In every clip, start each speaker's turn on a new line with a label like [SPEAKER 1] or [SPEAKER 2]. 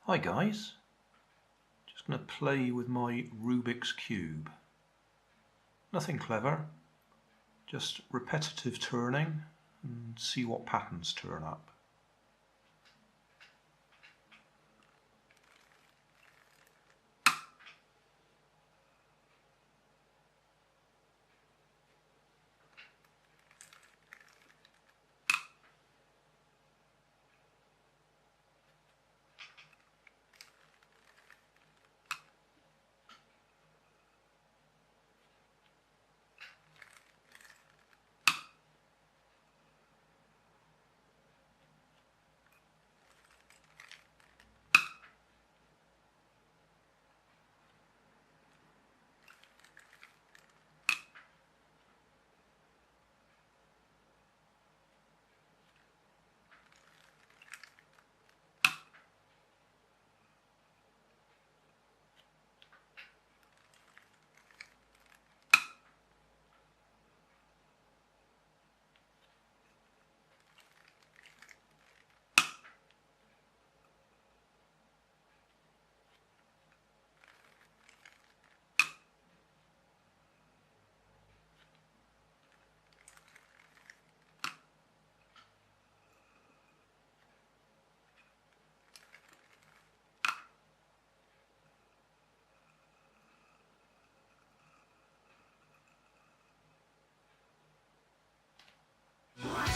[SPEAKER 1] Hi guys, just going to play with my Rubik's Cube. Nothing clever, just repetitive turning and see what patterns turn up.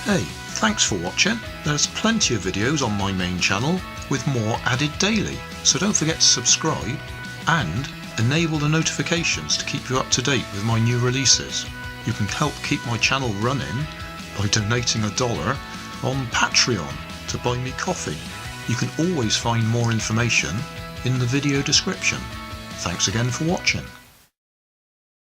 [SPEAKER 1] Hey, thanks for watching. There's plenty of videos on my main channel with more added daily, so don't forget to subscribe and enable the notifications to keep you up to date with my new releases. You can help keep my channel running by donating $1 on Patreon to buy me coffee. You can always find more information in the video description. Thanks again for watching.